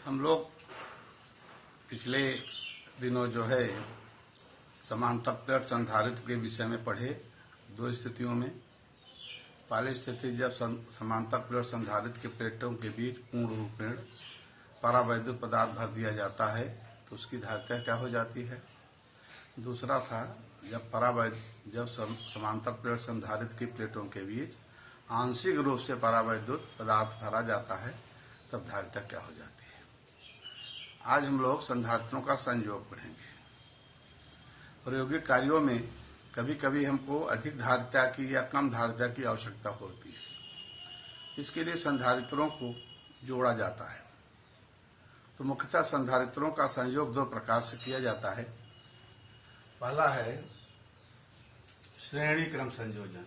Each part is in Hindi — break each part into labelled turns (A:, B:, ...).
A: हम लोग पिछले दिनों जो है समांतर प्लेट संधारित्र के विषय में पढ़े दो स्थितियों में। पहली स्थिति जब समांतर प्लेट संधारित्र के प्लेटों के बीच पूर्ण रूपेण परावैद्युत पदार्थ भर दिया जाता है तो उसकी धारिता क्या हो जाती है। दूसरा था जब समांतर प्लेट संधारित्र की प्लेटों के बीच आंशिक रूप से परावैद्युत पदार्थ भरा जाता है तब धारिता क्या हो जाती है। आज हम लोग संधारित्रों का संयोग पढ़ेंगे। प्रायोगिक कार्यों में कभी कभी हमको अधिक धारिता की या कम धारिता की आवश्यकता होती है। इसके लिए संधारित्रों को जोड़ा जाता है। तो मुख्यतः संधारित्रों का संयोग दो प्रकार से किया जाता है। पहला है श्रेणी क्रम संयोजन।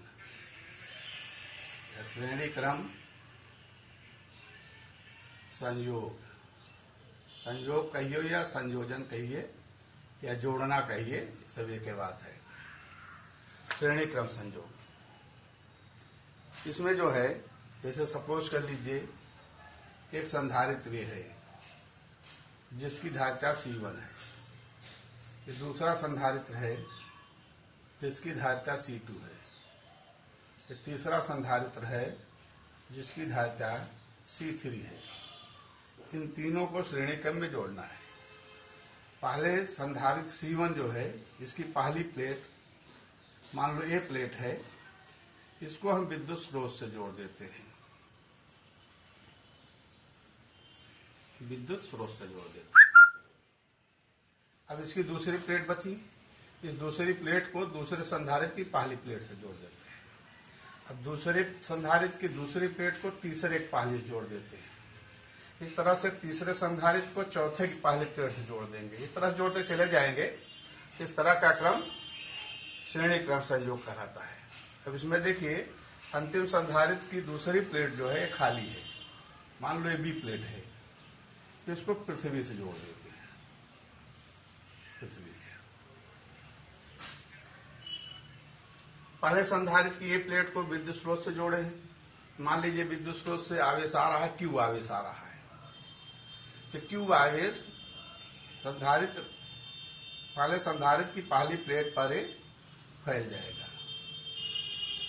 A: श्रेणी क्रम संयोग, संयोग कहिए या संयोजन कहिए या जोड़ना कहिए, सब एक ही बात है। श्रेणी क्रम संयोग, इसमें जो है जैसे सपोज कर लीजिए एक संधारित्र है जिसकी धारिता C1 है, ये दूसरा संधारित्र है जिसकी धारिता C2 है, ये तीसरा संधारित्र है जिसकी धारिता C3 है। इन तीनों को श्रेणी क्रम में जोड़ना है। पहले संधारित्र C1 जो है, इसकी पहली प्लेट मान लो A प्लेट है, इसको हम विद्युत स्रोत से जोड़ देते हैं। विद्युत स्रोत से जोड़ देते हैं। अब इसकी दूसरी प्लेट बची, इस दूसरी प्लेट को दूसरे संधारित्र की पहली प्लेट से जोड़ देते हैं। अब दूसरे संधारित्र की दूसरी प्लेट को तीसरे की पहली जोड़ देते हैं। इस तरह से तीसरे संधारित्र को चौथे की पहली प्लेट से जोड़ देंगे। इस तरह जोड़ते चले जाएंगे। इस तरह का क्रम श्रेणी क्रम संयोग कहलाता है। अब इसमें देखिए अंतिम संधारित्र की दूसरी प्लेट जो है खाली है, मान लो ये B प्लेट है, इसको पृथ्वी से जोड़ देते हैं। पृथ्वी से पहले संधारित्र की ये प्लेट को विद्युत स्रोत से जोड़े हैं। मान लीजिए विद्युत स्रोत से आवेश आ रहा है, Q आवेश आ रहा है, तो Q आवेश संधारित्र पहले संधारित्र की पहली प्लेट पर फैल जाएगा।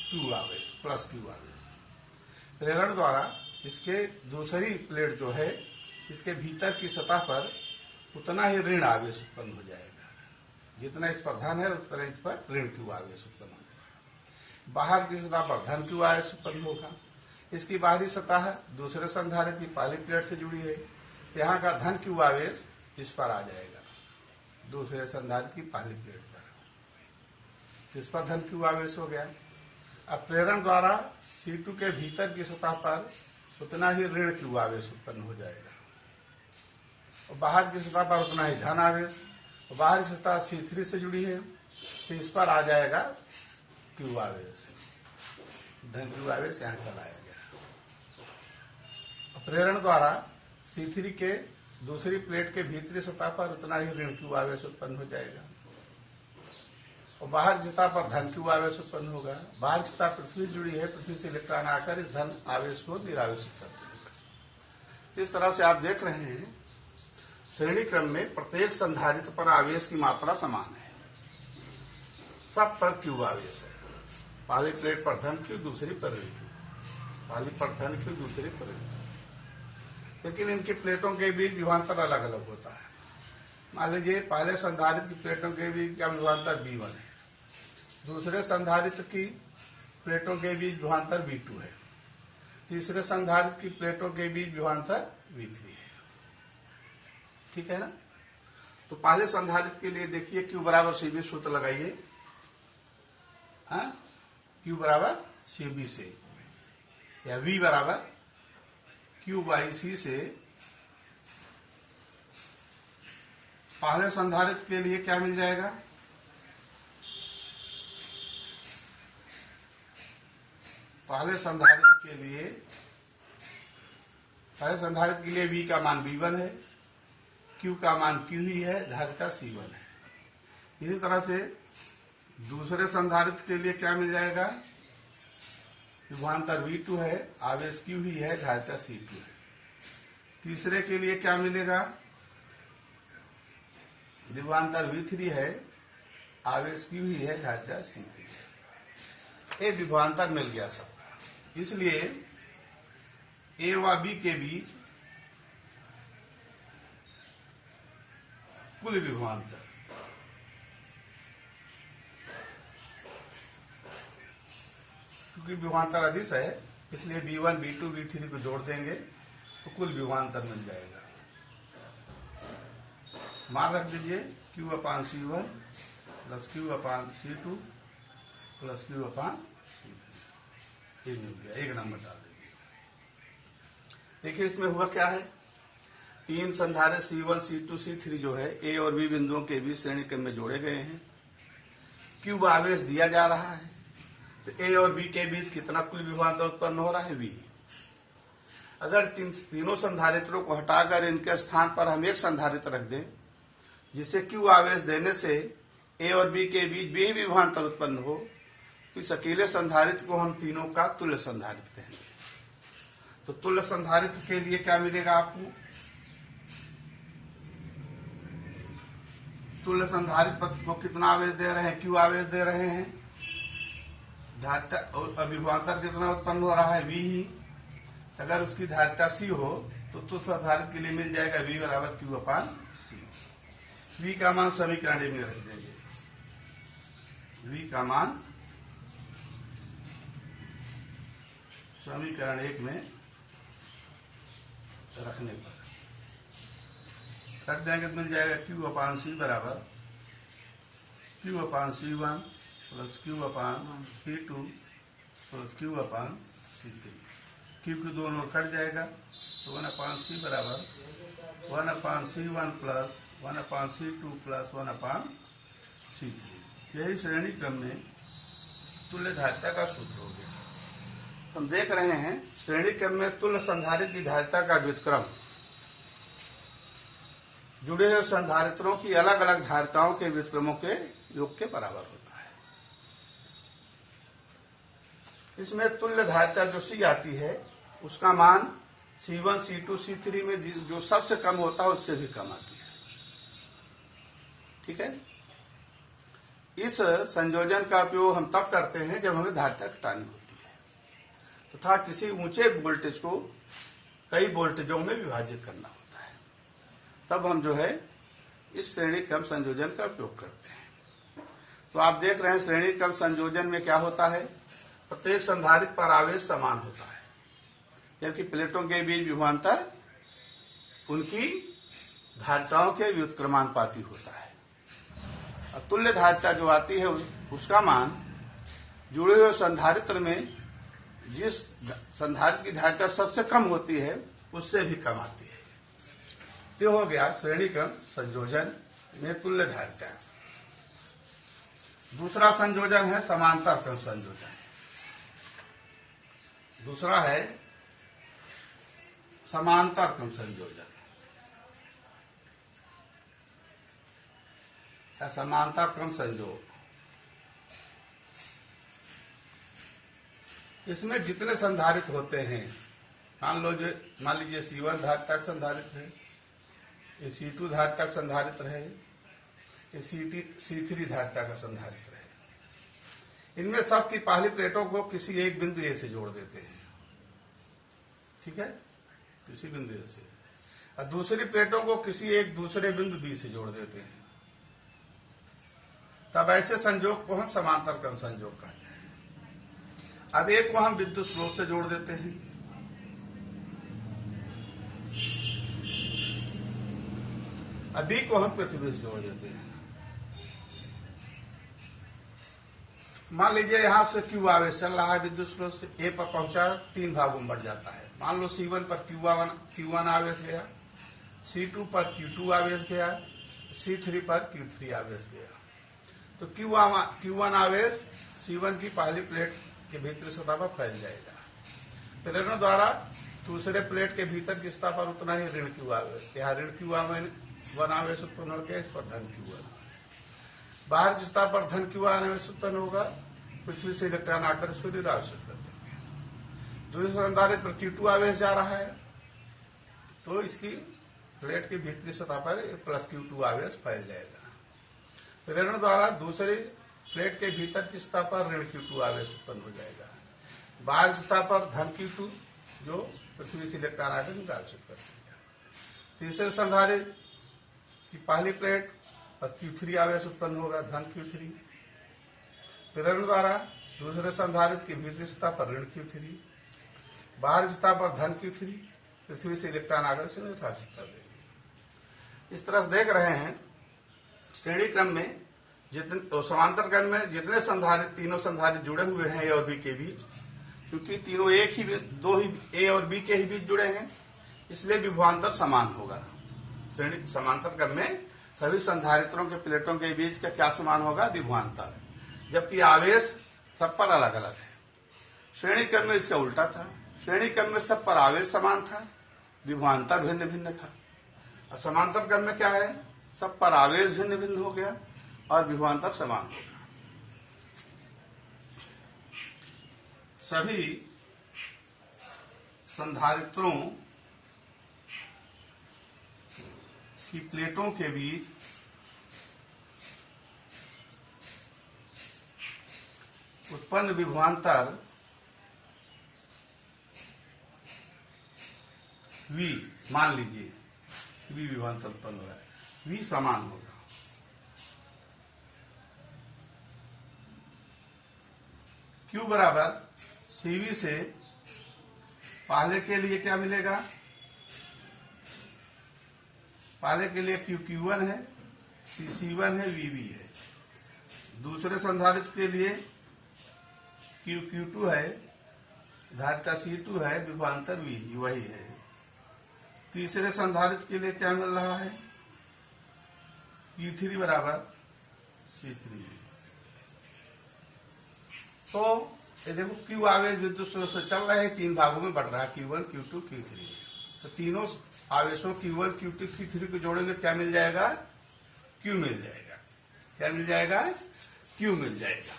A: Q आवेश प्लस Q आवेश प्रेरण द्वारा इसके दूसरी प्लेट जो है, इसके भीतर की सतह पर उतना ही ऋण आवेश उत्पन्न हो जाएगा। जितना इस पर धन है उतना इस पर ऋण Q आवेश उत्पन्न हो जाएगा। बाहर की सतह पर धन Q आवेश उत्पन्न होगा। इसकी बाहरी सतह दूसरे संधारित्र की पहली प्लेट से जुड़ी है, यहाँ का धन Q आवेश इस पर आ जाएगा, दूसरे संधारित्र की पहली प्लेट पर। इस पर धन Q आवेश हो गया। अब प्रेरण द्वारा C2 के भीतर की सतह पर उतना ही ऋण Q आवेश उत्पन्न हो जाएगा और बाहर की सतह पर उतना ही धन आवेश। और बाहर की सतह C3 से जुड़ी है तो इस पर आ जाएगा Q आवेश, धन Q आवेश यहाँ चलाया गया। प्रेरण द्वारा C3 के दूसरी प्लेट के भीतरी सतह पर उतना ही ऋण Q आवेश उत्पन्न हो जाएगा और बाहर की सतह पर धन Q आवेश उत्पन्न होगा। बाहर की सतह पृथ्वी जुड़ी है, पृथ्वी से इलेक्ट्रॉन आकर इस धन आवेश को निरावेशित कर देगा। इस तरह से आप देख रहे हैं श्रेणी क्रम में प्रत्येक संधारित्र पर आवेश की मात्रा समान है, सब पर Q आवेश है। पहली प्लेट पर धन Q, दूसरी पर ऋण Q, पहली पर धन Q, दूसरी पर ऋण Q। लेकिन इनकी प्लेटों के बीच विभवांतर अलग अलग होता है। मान लीजिए पहले संधारित्र की प्लेटों के बीच का विभवांतर V1 है, दूसरे संधारित्र की प्लेटों के बीच विभवांतर V2 है, तीसरे संधारित्र की प्लेटों के बीच विभवांतर V3 है। ठीक है ना। तो पहले संधारित्र के लिए देखिए Q बराबर CB सूत्र लगाइए। Q बराबर CB से या V बराबर Q/C से पहले संधारित्र के लिए क्या मिल जाएगा, पहले संधारित्र के लिए V का मान V1 है, Q का मान Q ही है, धारिता C1 है। इसी तरह से दूसरे संधारित्र के लिए क्या मिल जाएगा, विभवांतर V2 है, आवेश Q ही है, धारिता C2 है। तीसरे के लिए क्या मिलेगा, विभवांतर V3 है, आवेश Q ही है, धारिता C3 है। एक विभवांतर मिल गया सबका, इसलिए A व B के बीच कुल विभवांतर क्योंकि विभवांतर अदिश है इसलिए B1 B2 B3 को जोड़ देंगे तो कुल विभवांतर मिल जाएगा। मान रख दीजिए Q/C1 plus Q/C2 plus Q/C3, ये मिल गया, एक नंबर डाल दीजिए। देखिए इसमें हुआ क्या है, तीन संधारित्र C1 C2 C3 जो है A और B बिंदुओं के बीच श्रेणी क्रम में जोड़े गए हैं। Q आवेश दिया जा रहा है तो A और B के बीच कितना कुल विभवांतर उत्पन्न हो रहा है, V। अगर तीनों संधारित्रों को हटाकर इनके स्थान पर हम एक संधारित्र रख दें जिसे Q आवेश देने से A और B के बीच भी विभवांतर उत्पन्न हो तो इस अकेले संधारित्र को हम तीनों का तुल्य संधारित्र कहेंगे। तो तुल्य संधारित्र के लिए क्या मिलेगा आपको, तुल्य संधारित्र को कितना आवेश दे रहे हैं, Q आवेश दे रहे हैं, धारिता विभवांतर कितना उत्पन्न हो रहा है, V ही। अगर उसकी धारिता C हो तो तुल्य संधारित्र के लिए मिल जाएगा V बराबर Q/C। V का मान समीकरण में रख देंगे, V का मान समीकरण 1 में रखने पर रख देंगे तो मिल जाएगा Q/C बराबर Q/C1 plus Q/C2 plus Q/C3। Q की दोनों ओर कट जाएगा तो 1/C बराबर 1/C1 plus 1/C2 plus 1/C3। यही श्रेणी क्रम में तुल्य धारिता का सूत्र हो गया। हम देख रहे हैं श्रेणी क्रम में तुल्य संधारित्र की धारिता का व्युत्क्रम जुड़े हुए संधारित्रों की अलग अलग धारिताओं के व्युत्क्रमों के योग के बराबर होता है। इसमें तुल्य धारिता जो C आती है उसका मान C1 C2 C3 में जो सबसे कम होता है उससे भी कम आती है। ठीक है, इस संयोजन का उपयोग हम तब करते हैं जब हमें धारिता घटानी होती है तथा किसी ऊंचे वोल्टेज को कई वोल्टेजों में विभाजित करना होता है, तब हम जो है इस श्रेणी क्रम संयोजन का उपयोग करते हैं। तो आप देख रहे हैं श्रेणी क्रम संयोजन में क्या होता है, प्रत्येक संधारित्र पर आवेश समान होता है जबकि प्लेटों के बीच विभवांतर उनकी धारिताओं के व्युत्क्रमानुपाती होता है। तुल्य धारिता जो आती है उसका मान जुड़े हुए संधारित्र में जिस संधारित्र की धारिता सबसे कम होती है उससे भी कम आती है। तो हो गया श्रेणी क्रम संयोजन में तुल्य धारिता। दूसरा संयोजन है समांतर क्रम संयोजन। दूसरा है समांतर क्रम संयोजन या समांतर क्रम संयोग। इसमें जितने संधारित्र होते हैं, मान लीजिए C1 धारिता का संधारित्र है, ये C2 धारिता का संधारित्र है, ये C3 धारिता का संधारित्र है। इनमें सब की पहली प्लेटों को किसी एक बिंदु A से जोड़ देते हैं। ठीक है, किसी बिंदु A से, और दूसरी प्लेटों को किसी एक दूसरे बिंदु B से जोड़ देते हैं। तब ऐसे संयोग को हम समांतर क्रम संयोग कहते हैं। अब एक को हम विद्युत स्रोत से जोड़ देते हैं, अब B को हम पृथ्वी से जोड़ देते हैं। मान लीजिए यहां से Q आवेश चल रहा है विद्युत स्रोत से A पर पहुंचा, 3 भागों में बढ़ जाता है। मान लो C1 पर Q1 आवेश गया, C2 पर Q2 आवेश गया, C3 पर Q3 आवेश गया। तो Q1 आवेश C1 की पहली प्लेट के भीतरी सतह पर फैल जाएगा। प्रेरणा द्वारा दूसरे प्लेट के भीतर की सतह पर उतना ही ऋण Q आवेश, यहाँ ऋण Q1 आवेश उत्पन्न हो गया, इस पर धन Q1। बाहर की सतह पर धन Q आवेश उत्पन्न होगा, पृथ्वी से इलेक्ट्रॉन आकर इसको निरावशित कर देंगे। दूसरे संधारित्र पर Q2 आवेश जा रहा है तो इसकी प्लेट की भीतरी सतह पर प्लस Q2 आवेश फैल जाएगा। ऋण द्वारा दूसरी प्लेट के भीतर की सतह पर ऋण Q2 आवेश उत्पन्न हो जाएगा। बाहर सतह पर धन Q2 जो पृथ्वी से इलेक्ट्रॉन आवेश निकासित कर देगा। तीसरे संधारित्र की पहली प्लेट पर Q3 आवेश उत्पन्न होगा, धन Q3। ऋण द्वारा दूसरे संधारित्र की भीतरी सतह पर ऋण Q3, बाहरी सतह पर धन Q3 पृथ्वी से इलेक्ट्रॉन आकर से निष्कासित कर देगी। इस तरह से देख रहे हैं श्रेणी क्रम में जितने समांतर क्रम में जितने संधारित्र तीनों संधारित्र जुड़े हुए हैं ए और बी के बीच, क्योंकि तीनों एक ही दो ही ए और बी के ही बीच जुड़े हैं, इसलिए विभवांतर समान होगा। श्रेणी समांतर क्रम में सभी संधारित्रों के प्लेटों के बीच का क्या समान होगा? विभवांतर। जबकि आवेश सब पर अलग अलग है। श्रेणी क्रम में इसका उल्टा था। श्रेणी क्रम में सब पर आवेश समान था, विभवांतर भिन्न भिन्न था। और समांतर क्रम में क्या है? सब पर आवेश भिन्न भिन्न हो गया और विभवांतर समान हो गया। सभी संधारित्रों की प्लेटों के बीच उत्पन्न विभवांतर V, मान लीजिए V विभवांतर उत्पन्न हो रहा है, V समान होगा। Q बराबर CV से पहले के लिए क्या मिलेगा? पहले के लिए Q1 है, C1 है, VV है। दूसरे संधारित्र के लिए Q2 है, धारिता C2 है, विभवांतर V वही है। तीसरे संधारित्र के लिए क्या मिल रहा है? Q3 बराबर C3। तो ये देखो Q आवेश विद्युत स्रोत से चल रहे हैं, तीन भागों में बढ़ रहा है, Q1, Q2, Q3। तो तीनों आवेशों Q1, Q2, Q3 को जोड़ेंगे क्या मिल जाएगा? Q मिल जाएगा। क्या मिल जाएगा? Q मिल जाएगा।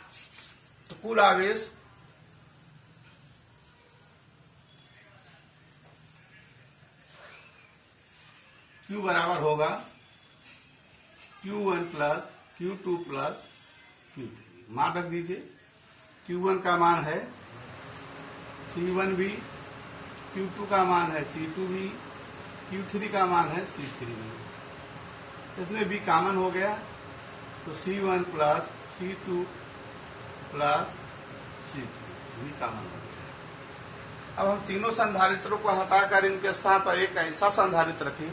A: तो कुल आवेश Q बराबर होगा Q1 plus Q2 plus Q3। मान रख दीजिए Q1 का मान है C1V, Q2 का मान है C2V, Q3 का मान है C3V। इसमें V कॉमन हो गया तो C1 plus C2 plus C3 V common हो गया। अब हम तीनों संधारित्रों को हटाकर इनके स्थान पर एक ऐसा संधारित्र रखें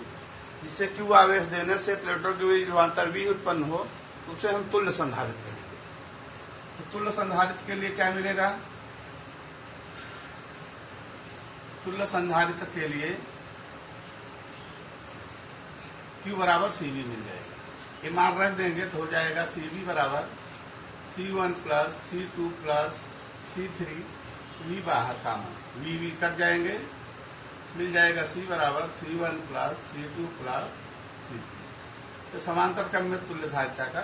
A: जिससे Q आवेश देने से प्लेटों के बीच विभवांतर V उत्पन्न हो, उसे हम तुल्य संधारित्र कहेंगे। तो तुल्य संधारित्र के लिए क्या मिलेगा? तुल्य संधारित्र के लिए Q बराबर CV मिल जाएगा। ये मान रख देंगे तो हो जाएगा CV बराबर C1 plus C2 plus C3, V बाहर कॉमन, V कट जाएंगे, मिल जाएगा C बराबर C1 plus C2 plus C3। तो समांतर क्रम में तुल्य धारिता का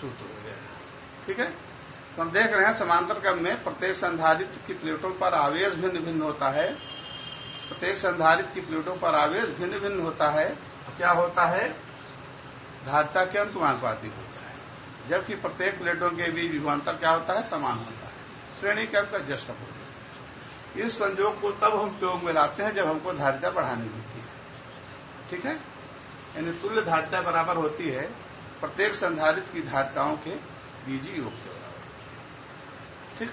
A: सूत्र हो गया। ठीक है, तो हम देख रहे हैं समांतर क्रम में प्रत्येक संधारित्र की प्लेटों पर आवेश भिन्न भिन्न होता है। प्रत्येक संधारित्र की प्लेटों पर आवेश भिन्न भिन्न होता है। क्या होता है? धारिता के अनुपातिक होता है, जबकि प्रत्येक प्लेटों के बीच विभवांतर क्या होता है? समान होता है। श्रेणी क्रम का जस्ट अपोजिट। इस संयोग को तब हम प्रयोग में लाते हैं जब हमको धारिता बढ़ानी होती है। ठीक है, यानी तुल्य धारिता बराबर होती है प्रत्येक संधारित्र की धारिताओं के बीजीय योग के बराबर। ठीक।